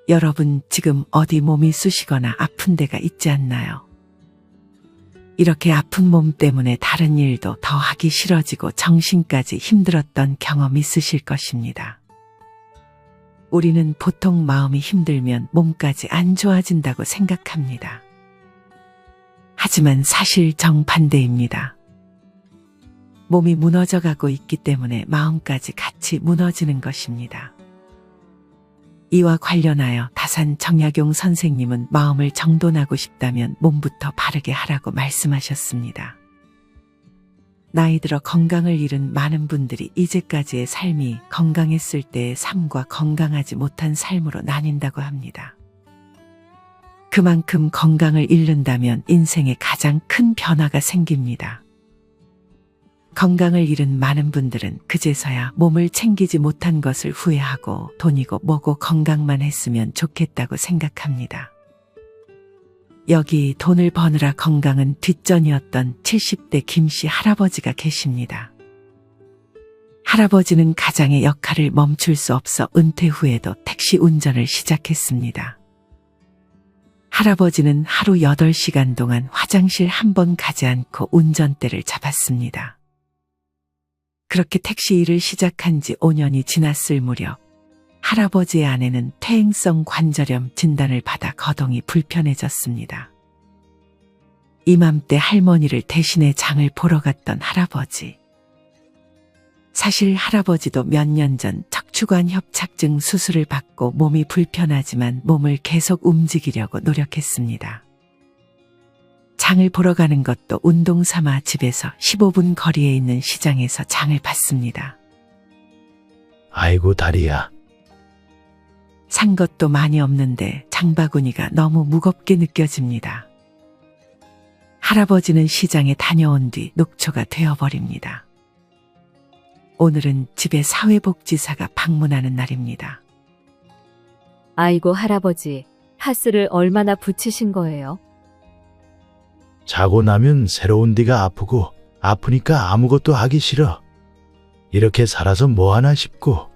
여러분 지금 어디 몸이 쑤시거나 아픈 데가 있지 않나요? 이렇게 아픈 몸 때문에 다른 일도 더 하기 싫어지고 정신까지 힘들었던 경험 있으실 것입니다. 우리는 보통 마음이 힘들면 몸까지 안 좋아진다고 생각합니다. 하지만 사실 정반대입니다. 몸이 무너져가고 있기 때문에 마음까지 같이 무너지는 것입니다. 이와 관련하여 다산 정약용 선생님은 마음을 정돈하고 싶다면 몸부터 바르게 하라고 말씀하셨습니다. 나이 들어 건강을 잃은 많은 분들이 이제까지의 삶이 건강했을 때의 삶과 건강하지 못한 삶으로 나뉜다고 합니다. 그만큼 건강을 잃는다면 인생에 가장 큰 변화가 생깁니다. 건강을 잃은 많은 분들은 그제서야 몸을 챙기지 못한 것을 후회하고 돈이고 뭐고 건강만 했으면 좋겠다고 생각합니다. 여기 돈을 버느라 건강은 뒷전이었던 70대 김씨 할아버지가 계십니다. 할아버지는 가장의 역할을 멈출 수 없어 은퇴 후에도 택시 운전을 시작했습니다. 할아버지는 하루 8시간 동안 화장실 한 번 가지 않고 운전대를 잡았습니다. 그렇게 택시 일을 시작한 지 5년이 지났을 무렵 할아버지의 아내는 퇴행성 관절염 진단을 받아 거동이 불편해졌습니다. 이맘때 할머니를 대신해 장을 보러 갔던 할아버지. 사실 할아버지도 몇 년 전 척추관 협착증 수술을 받고 몸이 불편하지만 몸을 계속 움직이려고 노력했습니다. 장을 보러 가는 것도 운동 삼아 집에서 15분 거리에 있는 시장에서 장을 봤습니다. 아이고 다리야. 산 것도 많이 없는데 장바구니가 너무 무겁게 느껴집니다. 할아버지는 시장에 다녀온 뒤 녹초가 되어버립니다. 오늘은 집에 사회복지사가 방문하는 날입니다. 아이고 할아버지, 파스를 얼마나 붙이신 거예요? 자고 나면 새로운 데가 아프고 아프니까 아무것도 하기 싫어. 이렇게 살아서 뭐하나 싶고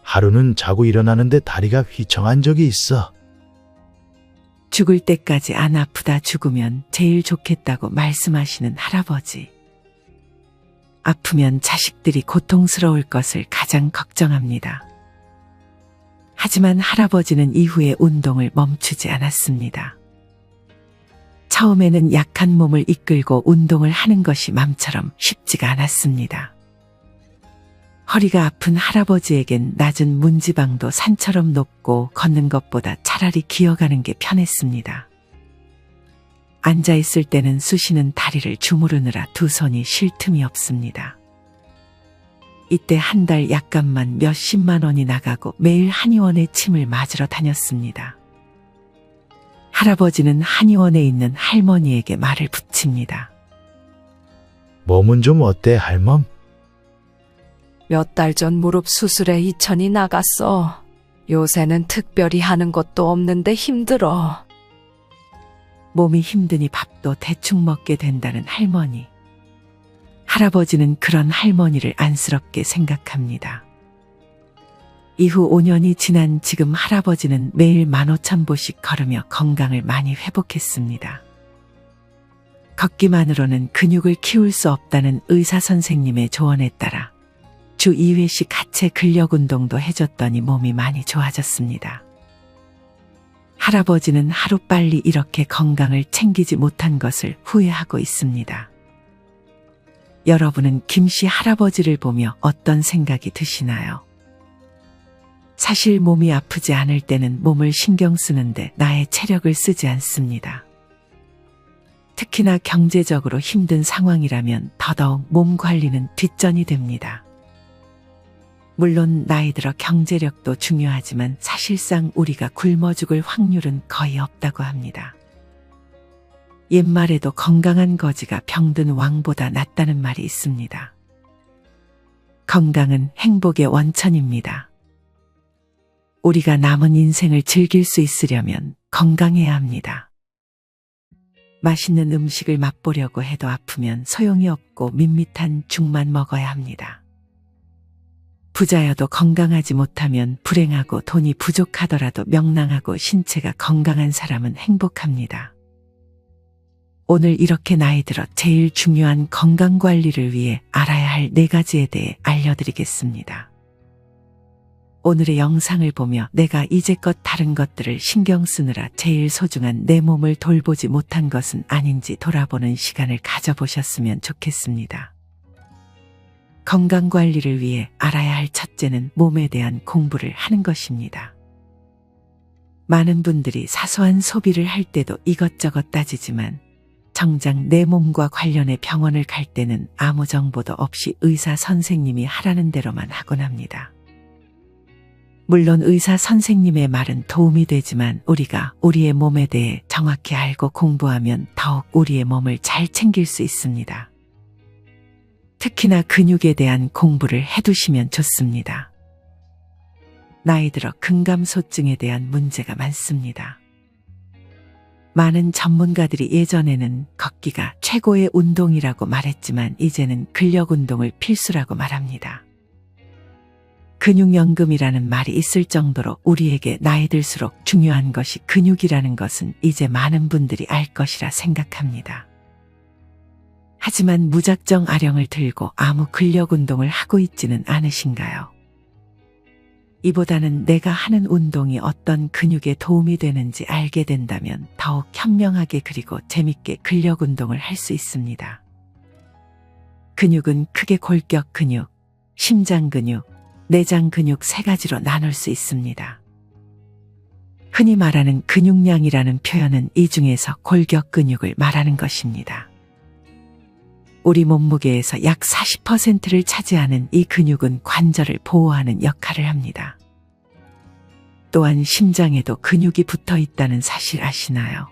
하루는 자고 일어나는데 다리가 휘청한 적이 있어. 죽을 때까지 안 아프다 죽으면 제일 좋겠다고 말씀하시는 할아버지. 아프면 자식들이 고통스러울 것을 가장 걱정합니다. 하지만 할아버지는 이후에 운동을 멈추지 않았습니다. 처음에는 약한 몸을 이끌고 운동을 하는 것이 맘처럼 쉽지가 않았습니다. 허리가 아픈 할아버지에겐 낮은 문지방도 산처럼 높고 걷는 것보다 차라리 기어가는 게 편했습니다. 앉아있을 때는 쑤시는 다리를 주무르느라 두 손이 쉴 틈이 없습니다. 이때 한 달 약값만 몇십만 원이 나가고 매일 한의원에 침을 맞으러 다녔습니다. 할아버지는 한의원에 있는 할머니에게 말을 붙입니다. 몸은 좀 어때 할멈? 몇 달 전 무릎 수술에 2천이 나갔어. 요새는 특별히 하는 것도 없는데 힘들어. 몸이 힘드니 밥도 대충 먹게 된다는 할머니. 할아버지는 그런 할머니를 안쓰럽게 생각합니다. 이후 5년이 지난 지금 할아버지는 매일 15,000보씩 걸으며 건강을 많이 회복했습니다. 걷기만으로는 근육을 키울 수 없다는 의사 선생님의 조언에 따라 주 2회씩 하체 근력 운동도 해줬더니 몸이 많이 좋아졌습니다. 할아버지는 하루빨리 이렇게 건강을 챙기지 못한 것을 후회하고 있습니다. 여러분은 김씨 할아버지를 보며 어떤 생각이 드시나요? 사실 몸이 아프지 않을 때는 몸을 신경 쓰는데 나의 체력을 쓰지 않습니다. 특히나 경제적으로 힘든 상황이라면 더더욱 몸 관리는 뒷전이 됩니다. 물론 나이 들어 경제력도 중요하지만 사실상 우리가 굶어 죽을 확률은 거의 없다고 합니다. 옛말에도 건강한 거지가 병든 왕보다 낫다는 말이 있습니다. 건강은 행복의 원천입니다. 우리가 남은 인생을 즐길 수 있으려면 건강해야 합니다. 맛있는 음식을 맛보려고 해도 아프면 소용이 없고 밋밋한 죽만 먹어야 합니다. 부자여도 건강하지 못하면 불행하고 돈이 부족하더라도 명랑하고 신체가 건강한 사람은 행복합니다. 오늘 이렇게 나이 들어 제일 중요한 건강 관리를 위해 알아야 할 4가지에 대해 알려드리겠습니다. 오늘의 영상을 보며 내가 이제껏 다른 것들을 신경 쓰느라 제일 소중한 내 몸을 돌보지 못한 것은 아닌지 돌아보는 시간을 가져보셨으면 좋겠습니다. 건강 관리를 위해 알아야 할 첫째는 몸에 대한 공부를 하는 것입니다. 많은 분들이 사소한 소비를 할 때도 이것저것 따지지만 정작 내 몸과 관련해 병원을 갈 때는 아무 정보도 없이 의사 선생님이 하라는 대로만 하곤 합니다. 물론 의사 선생님의 말은 도움이 되지만 우리가 우리의 몸에 대해 정확히 알고 공부하면 더욱 우리의 몸을 잘 챙길 수 있습니다. 특히나 근육에 대한 공부를 해두시면 좋습니다. 나이 들어 근감소증에 대한 문제가 많습니다. 많은 전문가들이 예전에는 걷기가 최고의 운동이라고 말했지만 이제는 근력 운동을 필수라고 말합니다. 근육연금이라는 말이 있을 정도로 우리에게 나이 들수록 중요한 것이 근육이라는 것은 이제 많은 분들이 알 것이라 생각합니다. 하지만 무작정 아령을 들고 아무 근력 운동을 하고 있지는 않으신가요? 이보다는 내가 하는 운동이 어떤 근육에 도움이 되는지 알게 된다면 더욱 현명하게 그리고 재밌게 근력 운동을 할 수 있습니다. 근육은 크게 골격 근육, 심장 근육, 내장 근육 3가지로 나눌 수 있습니다. 흔히 말하는 근육량이라는 표현은 이 중에서 골격 근육을 말하는 것입니다. 우리 몸무게에서 약 40%를 차지하는 이 근육은 관절을 보호하는 역할을 합니다. 또한 심장에도 근육이 붙어 있다는 사실 아시나요?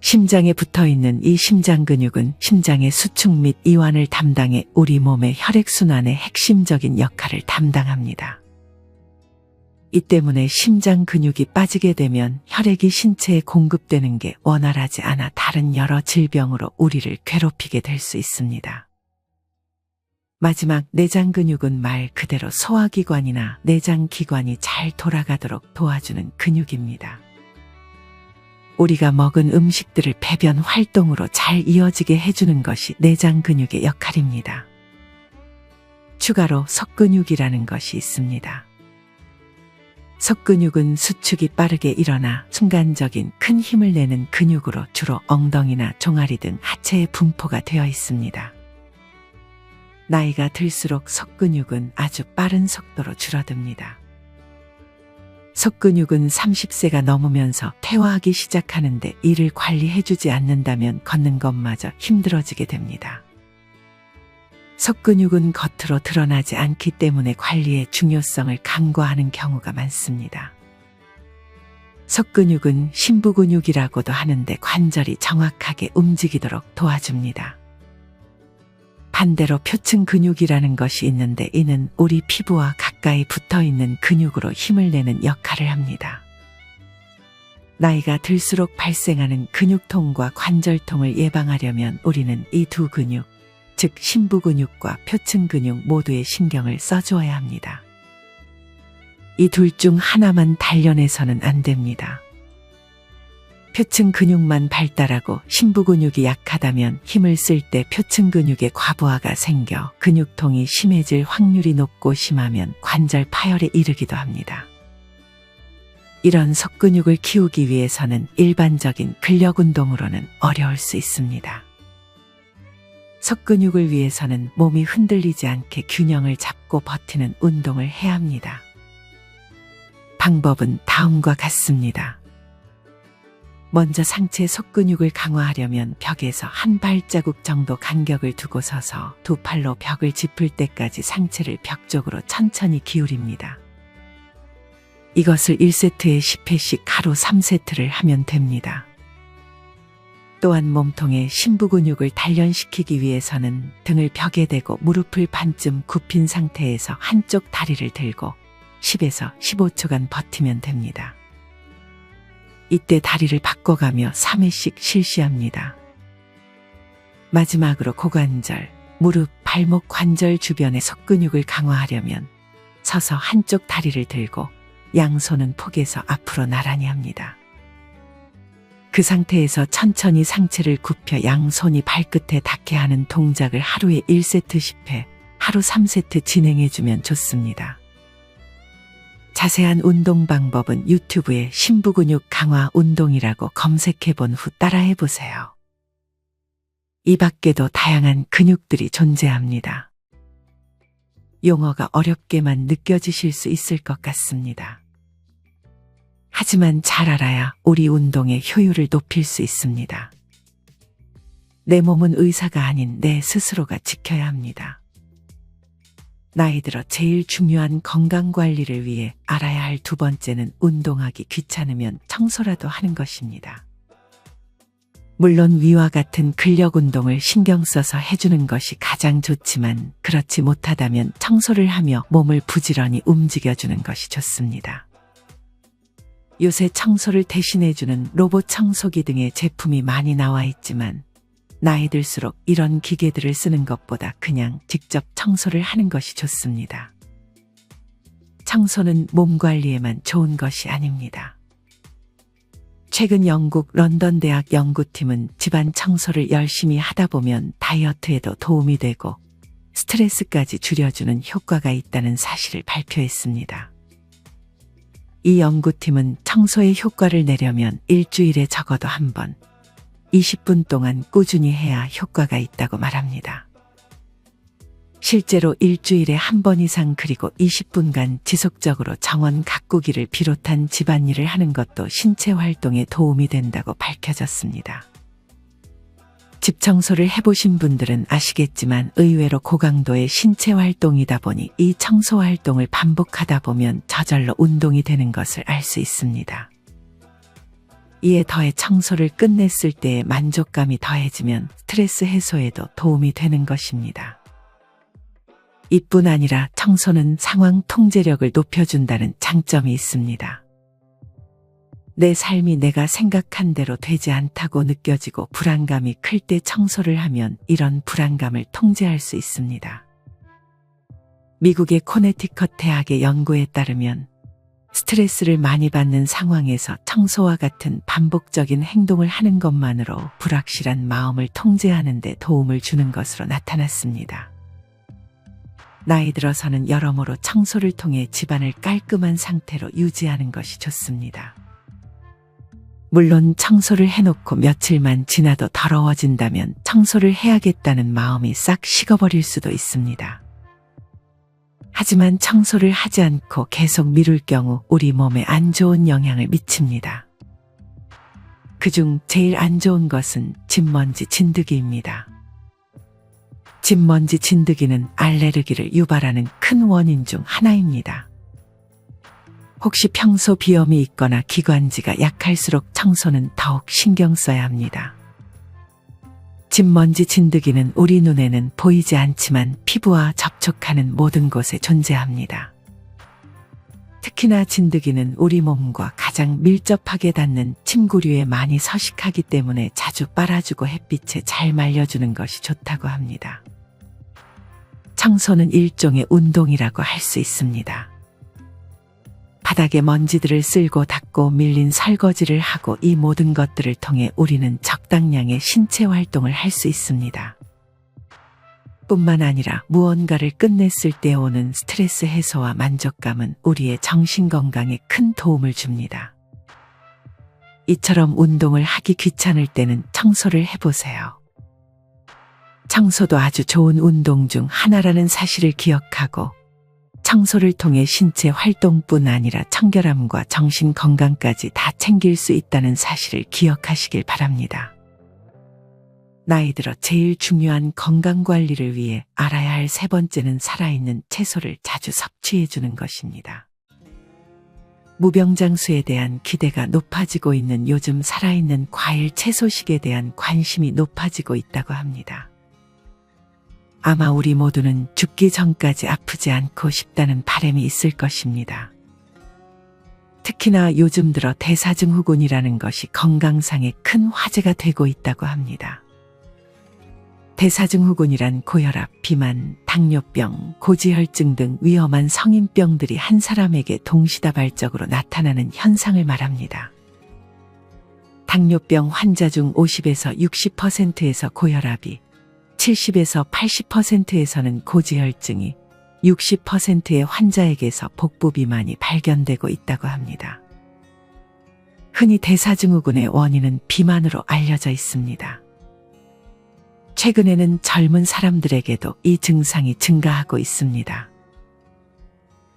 심장에 붙어 있는 이 심장 근육은 심장의 수축 및 이완을 담당해 우리 몸의 혈액순환의 핵심적인 역할을 담당합니다. 이 때문에 심장 근육이 빠지게 되면 혈액이 신체에 공급되는 게 원활하지 않아 다른 여러 질병으로 우리를 괴롭히게 될 수 있습니다. 마지막 내장 근육은 말 그대로 소화기관이나 내장기관이 잘 돌아가도록 도와주는 근육입니다. 우리가 먹은 음식들을 배변 활동으로 잘 이어지게 해주는 것이 내장 근육의 역할입니다. 추가로 속근육이라는 것이 있습니다. 속근육은 수축이 빠르게 일어나 순간적인 큰 힘을 내는 근육으로 주로 엉덩이나 종아리 등 하체에 분포가 되어 있습니다. 나이가 들수록 속근육은 아주 빠른 속도로 줄어듭니다. 속근육은 30세가 넘으면서 퇴화하기 시작하는데 이를 관리해주지 않는다면 걷는 것마저 힘들어지게 됩니다. 속근육은 겉으로 드러나지 않기 때문에 관리의 중요성을 간과하는 경우가 많습니다. 속근육은 심부근육이라고도 하는데 관절이 정확하게 움직이도록 도와줍니다. 반대로 표층 근육이라는 것이 있는데 이는 우리 피부와 가까이 붙어 있는 근육으로 힘을 내는 역할을 합니다. 나이가 들수록 발생하는 근육통과 관절통을 예방하려면 우리는 이 두 근육, 즉 심부근육과 표층 근육 모두에 신경을 써주어야 합니다. 이 둘 중 하나만 단련해서는 안 됩니다. 표층 근육만 발달하고 심부근육이 약하다면 힘을 쓸 때 표층 근육에 과부하가 생겨 근육통이 심해질 확률이 높고 심하면 관절 파열에 이르기도 합니다. 이런 속근육을 키우기 위해서는 일반적인 근력 운동으로는 어려울 수 있습니다. 속근육을 위해서는 몸이 흔들리지 않게 균형을 잡고 버티는 운동을 해야 합니다. 방법은 다음과 같습니다. 먼저 상체 속근육을 강화하려면 벽에서 한 발자국 정도 간격을 두고 서서 두 팔로 벽을 짚을 때까지 상체를 벽 쪽으로 천천히 기울입니다. 이것을 1세트에 10회씩 하루 3세트를 하면 됩니다. 또한 몸통의 심부근육을 단련시키기 위해서는 등을 벽에 대고 무릎을 반쯤 굽힌 상태에서 한쪽 다리를 들고 10에서 15초간 버티면 됩니다. 이때 다리를 바꿔가며 3회씩 실시합니다. 마지막으로 고관절, 무릎, 발목 관절 주변의 속근육을 강화하려면 서서 한쪽 다리를 들고 양손은 폭에서 앞으로 나란히 합니다. 그 상태에서 천천히 상체를 굽혀 양손이 발끝에 닿게 하는 동작을 하루에 1세트 10회, 하루 3세트 진행해주면 좋습니다. 자세한 운동 방법은 유튜브에 심부근육 강화 운동이라고 검색해본 후 따라해보세요. 이 밖에도 다양한 근육들이 존재합니다. 용어가 어렵게만 느껴지실 수 있을 것 같습니다. 하지만 잘 알아야 우리 운동의 효율을 높일 수 있습니다. 내 몸은 의사가 아닌 내 스스로가 지켜야 합니다. 나이 들어 제일 중요한 건강관리를 위해 알아야 할 두 번째는 운동하기 귀찮으면 청소라도 하는 것입니다. 물론 위와 같은 근력 운동을 신경 써서 해주는 것이 가장 좋지만 그렇지 못하다면 청소를 하며 몸을 부지런히 움직여주는 것이 좋습니다. 요새 청소를 대신해주는 로봇 청소기 등의 제품이 많이 나와 있지만 나이 들수록 이런 기계들을 쓰는 것보다 그냥 직접 청소를 하는 것이 좋습니다. 청소는 몸 관리에만 좋은 것이 아닙니다. 최근 영국 런던 대학 연구팀은 집안 청소를 열심히 하다 보면 다이어트에도 도움이 되고 스트레스까지 줄여주는 효과가 있다는 사실을 발표했습니다. 이 연구팀은 청소의 효과를 내려면 일주일에 적어도 한 번, 20분 동안 꾸준히 해야 효과가 있다고 말합니다. 실제로 일주일에 한 번 이상 그리고 20분간 지속적으로 정원 가꾸기를 비롯한 집안일을 하는 것도 신체 활동에 도움이 된다고 밝혀졌습니다. 집 청소를 해보신 분들은 아시겠지만 의외로 고강도의 신체 활동이다 보니 이 청소 활동을 반복하다 보면 저절로 운동이 되는 것을 알 수 있습니다. 이에 더해 청소를 끝냈을 때의 만족감이 더해지면 스트레스 해소에도 도움이 되는 것입니다. 이뿐 아니라 청소는 상황 통제력을 높여준다는 장점이 있습니다. 내 삶이 내가 생각한 대로 되지 않다고 느껴지고 불안감이 클 때 청소를 하면 이런 불안감을 통제할 수 있습니다. 미국의 코네티컷 대학의 연구에 따르면 스트레스를 많이 받는 상황에서 청소와 같은 반복적인 행동을 하는 것만으로 불확실한 마음을 통제하는 데 도움을 주는 것으로 나타났습니다. 나이 들어서는 여러모로 청소를 통해 집안을 깔끔한 상태로 유지하는 것이 좋습니다. 물론 청소를 해놓고 며칠만 지나도 더러워진다면 청소를 해야겠다는 마음이 싹 식어버릴 수도 있습니다. 하지만 청소를 하지 않고 계속 미룰 경우 우리 몸에 안 좋은 영향을 미칩니다. 그중 제일 안 좋은 것은 집먼지 진드기입니다. 집먼지 진드기는 알레르기를 유발하는 큰 원인 중 하나입니다. 혹시 평소 비염이 있거나 기관지가 약할수록 청소는 더욱 신경 써야 합니다. 집먼지 진드기는 우리 눈에는 보이지 않지만 피부와 접촉하는 모든 곳에 존재합니다. 특히나 진드기는 우리 몸과 가장 밀접하게 닿는 침구류에 많이 서식하기 때문에 자주 빨아주고 햇빛에 잘 말려주는 것이 좋다고 합니다. 청소는 일종의 운동이라고 할 수 있습니다. 바닥에 먼지들을 쓸고 닦고 밀린 설거지를 하고 이 모든 것들을 통해 우리는 적당량의 신체 활동을 할 수 있습니다. 뿐만 아니라 무언가를 끝냈을 때 오는 스트레스 해소와 만족감은 우리의 정신 건강에 큰 도움을 줍니다. 이처럼 운동을 하기 귀찮을 때는 청소를 해보세요. 청소도 아주 좋은 운동 중 하나라는 사실을 기억하고 청소를 통해 신체 활동뿐 아니라 청결함과 정신 건강까지 다 챙길 수 있다는 사실을 기억하시길 바랍니다. 나이 들어 제일 중요한 건강관리를 위해 알아야 할 세 번째는 살아있는 채소를 자주 섭취해주는 것입니다. 무병장수에 대한 기대가 높아지고 있는 요즘 살아있는 과일 채소식에 대한 관심이 높아지고 있다고 합니다. 아마 우리 모두는 죽기 전까지 아프지 않고 싶다는 바람이 있을 것입니다. 특히나 요즘 들어 대사증후군이라는 것이 건강상에 큰 화제가 되고 있다고 합니다. 대사증후군이란 고혈압, 비만, 당뇨병, 고지혈증 등 위험한 성인병들이 한 사람에게 동시다발적으로 나타나는 현상을 말합니다. 당뇨병 환자 중 50에서 60%에서 고혈압이, 70에서 80%에서는 고지혈증이, 60%의 환자에게서 복부 비만이 발견되고 있다고 합니다. 흔히 대사증후군의 원인은 비만으로 알려져 있습니다. 최근에는 젊은 사람들에게도 이 증상이 증가하고 있습니다.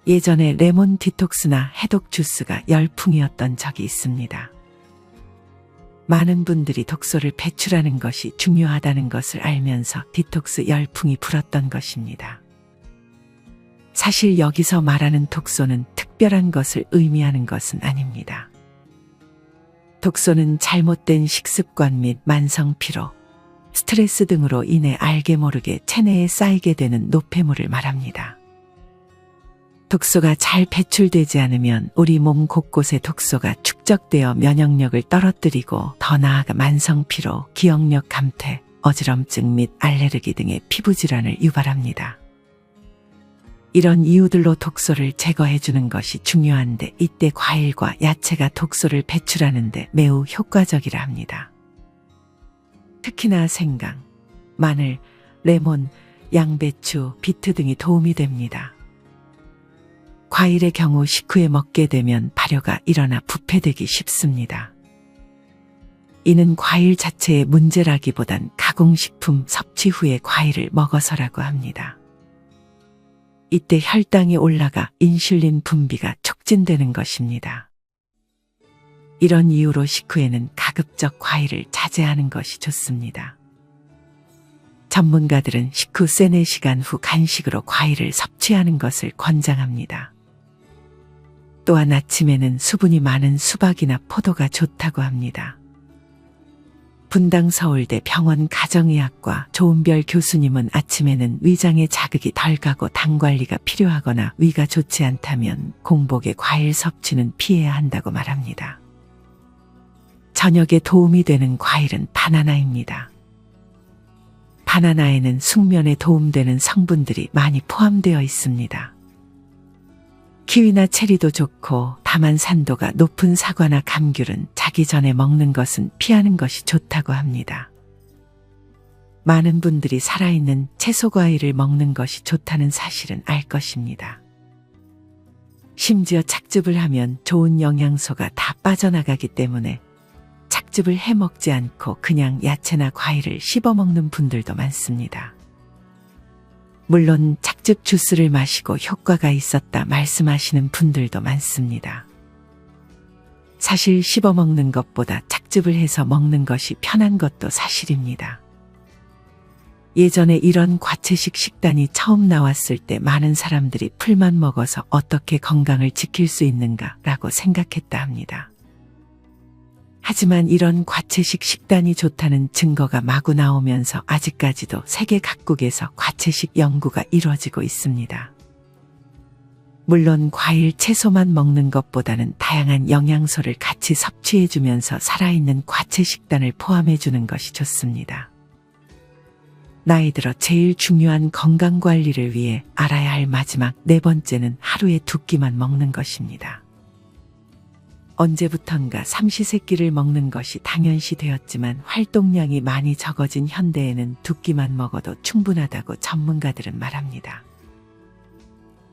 예전에 레몬 디톡스나 해독 주스가 열풍이었던 적이 있습니다. 많은 분들이 독소를 배출하는 것이 중요하다는 것을 알면서 디톡스 열풍이 불었던 것입니다. 사실 여기서 말하는 독소는 특별한 것을 의미하는 것은 아닙니다. 독소는 잘못된 식습관 및 만성 피로, 스트레스 등으로 인해 알게 모르게 체내에 쌓이게 되는 노폐물을 말합니다. 독소가 잘 배출되지 않으면 우리 몸 곳곳에 독소가 축적되어 면역력을 떨어뜨리고 더 나아가 만성 피로, 기억력 감퇴, 어지럼증 및 알레르기 등의 피부 질환을 유발합니다. 이런 이유들로 독소를 제거해 주는 것이 중요한데 이때 과일과 야채가 독소를 배출하는데 매우 효과적이라 합니다. 특히나 생강, 마늘, 레몬, 양배추, 비트 등이 도움이 됩니다. 과일의 경우 식후에 먹게 되면 발효가 일어나 부패되기 쉽습니다. 이는 과일 자체의 문제라기보단 가공식품 섭취 후에 과일을 먹어서라고 합니다. 이때 혈당이 올라가 인슐린 분비가 촉진되는 것입니다. 이런 이유로 식후에는 가급적 과일을 자제하는 것이 좋습니다. 전문가들은 식후 3-4시간 후 간식으로 과일을 섭취하는 것을 권장합니다. 또한 아침에는 수분이 많은 수박이나 포도가 좋다고 합니다. 분당 서울대 병원 가정의학과 조은별 교수님은 아침에는 위장에 자극이 덜 가고 당 관리가 필요하거나 위가 좋지 않다면 공복에 과일 섭취는 피해야 한다고 말합니다. 저녁에 도움이 되는 과일은 바나나입니다. 바나나에는 숙면에 도움되는 성분들이 많이 포함되어 있습니다. 키위나 체리도 좋고 다만 산도가 높은 사과나 감귤은 자기 전에 먹는 것은 피하는 것이 좋다고 합니다. 많은 분들이 살아있는 채소 과일을 먹는 것이 좋다는 사실은 알 것입니다. 심지어 착즙을 하면 좋은 영양소가 다 빠져나가기 때문에 착즙을 해 먹지 않고 그냥 야채나 과일을 씹어 먹는 분들도 많습니다. 물론 착즙 주스를 마시고 효과가 있었다 말씀하시는 분들도 많습니다. 사실 씹어 먹는 것보다 착즙을 해서 먹는 것이 편한 것도 사실입니다. 예전에 이런 과채식 식단이 처음 나왔을 때 많은 사람들이 풀만 먹어서 어떻게 건강을 지킬 수 있는가라고 생각했다 합니다. 하지만 이런 과채식 식단이 좋다는 증거가 마구 나오면서 아직까지도 세계 각국에서 과채식 연구가 이루어지고 있습니다. 물론 과일, 채소만 먹는 것보다는 다양한 영양소를 같이 섭취해주면서 살아있는 과채 식단을 포함해주는 것이 좋습니다. 나이 들어 제일 중요한 건강관리를 위해 알아야 할 마지막 4번째는 하루에 2끼만 먹는 것입니다. 언제부턴가 삼시세끼를 먹는 것이 당연시 되었지만 활동량이 많이 적어진 현대에는 2끼만 먹어도 충분하다고 전문가들은 말합니다.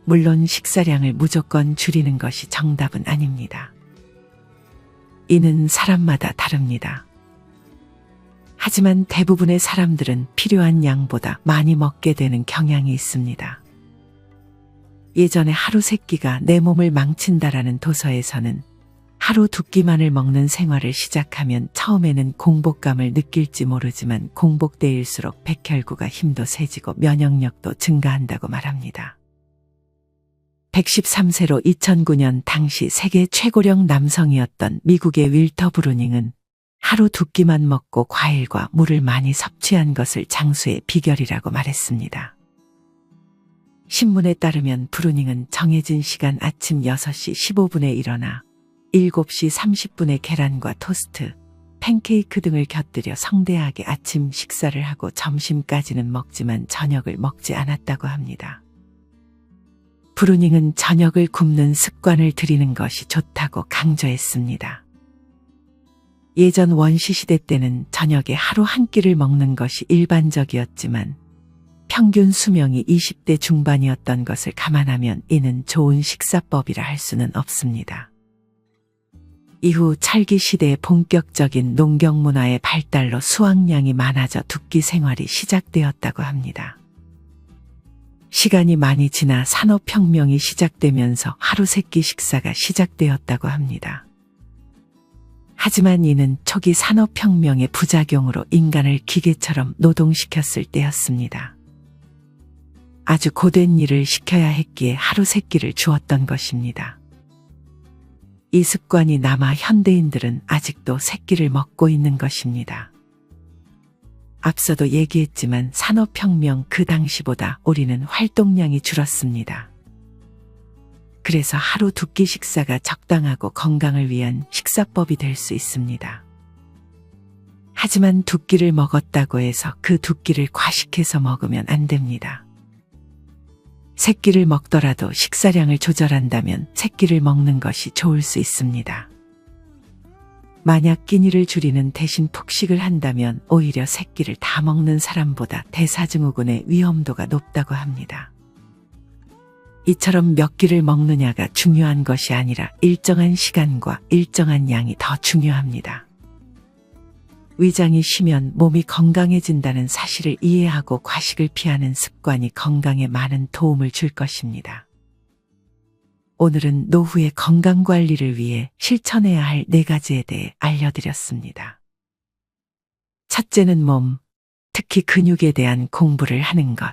물론 식사량을 무조건 줄이는 것이 정답은 아닙니다. 이는 사람마다 다릅니다. 하지만 대부분의 사람들은 필요한 양보다 많이 먹게 되는 경향이 있습니다. 예전에 하루 3끼가 내 몸을 망친다라는 도서에서는 하루 2끼만을 먹는 생활을 시작하면 처음에는 공복감을 느낄지 모르지만 공복때일수록 백혈구가 힘도 세지고 면역력도 증가한다고 말합니다. 113세로 2009년 당시 세계 최고령 남성이었던 미국의 윌터 브루닝은 하루 2끼만 먹고 과일과 물을 많이 섭취한 것을 장수의 비결이라고 말했습니다. 신문에 따르면 브루닝은 정해진 시간 아침 6시 15분에 일어나 7시 30분에 계란과 토스트, 팬케이크 등을 곁들여 성대하게 아침 식사를 하고 점심까지는 먹지만 저녁을 먹지 않았다고 합니다. 브루닝은 저녁을 굶는 습관을 들이는 것이 좋다고 강조했습니다. 예전 원시시대 때는 저녁에 하루 한 끼를 먹는 것이 일반적이었지만 평균 수명이 20대 중반이었던 것을 감안하면 이는 좋은 식사법이라 할 수는 없습니다. 이후 찰기 시대의 본격적인 농경 문화의 발달로 수확량이 많아져 두끼 생활이 시작되었다고 합니다. 시간이 많이 지나 산업혁명이 시작되면서 하루 3끼 식사가 시작되었다고 합니다. 하지만 이는 초기 산업혁명의 부작용으로 인간을 기계처럼 노동시켰을 때였습니다. 아주 고된 일을 시켜야 했기에 하루 3끼를 주었던 것입니다. 이 습관이 남아 현대인들은 아직도 3끼를 먹고 있는 것입니다. 앞서도 얘기했지만 산업혁명 그 당시보다 우리는 활동량이 줄었습니다. 그래서 하루 2끼 식사가 적당하고 건강을 위한 식사법이 될 수 있습니다. 하지만 2끼를 먹었다고 해서 그 2끼를 과식해서 먹으면 안 됩니다. 3끼를 먹더라도 식사량을 조절한다면 3끼를 먹는 것이 좋을 수 있습니다. 만약 끼니를 줄이는 대신 폭식을 한다면 오히려 3끼를 다 먹는 사람보다 대사증후군의 위험도가 높다고 합니다. 이처럼 몇 끼를 먹느냐가 중요한 것이 아니라 일정한 시간과 일정한 양이 더 중요합니다. 위장이 쉬면 몸이 건강해진다는 사실을 이해하고 과식을 피하는 습관이 건강에 많은 도움을 줄 것입니다. 오늘은 노후의 건강관리를 위해 실천해야 할 4가지에 대해 알려드렸습니다. 첫째는 몸, 특히 근육에 대한 공부를 하는 것.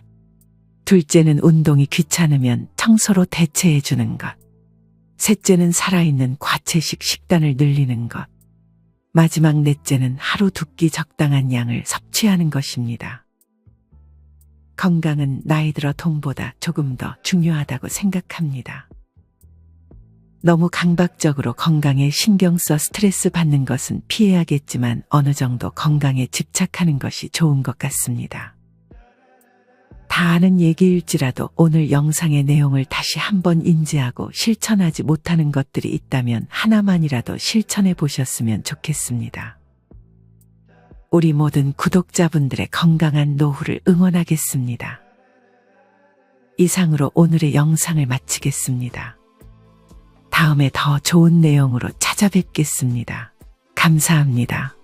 둘째는 운동이 귀찮으면 청소로 대체해 주는 것. 셋째는 살아있는 과채식 식단을 늘리는 것. 마지막 넷째는 하루 2끼 적당한 양을 섭취하는 것입니다. 건강은 나이 들어 돈보다 조금 더 중요하다고 생각합니다. 너무 강박적으로 건강에 신경 써 스트레스 받는 것은 피해야겠지만 어느 정도 건강에 집착하는 것이 좋은 것 같습니다. 다 아는 얘기일지라도 오늘 영상의 내용을 다시 한번 인지하고 실천하지 못하는 것들이 있다면 하나만이라도 실천해 보셨으면 좋겠습니다. 우리 모든 구독자분들의 건강한 노후를 응원하겠습니다. 이상으로 오늘의 영상을 마치겠습니다. 다음에 더 좋은 내용으로 찾아뵙겠습니다. 감사합니다.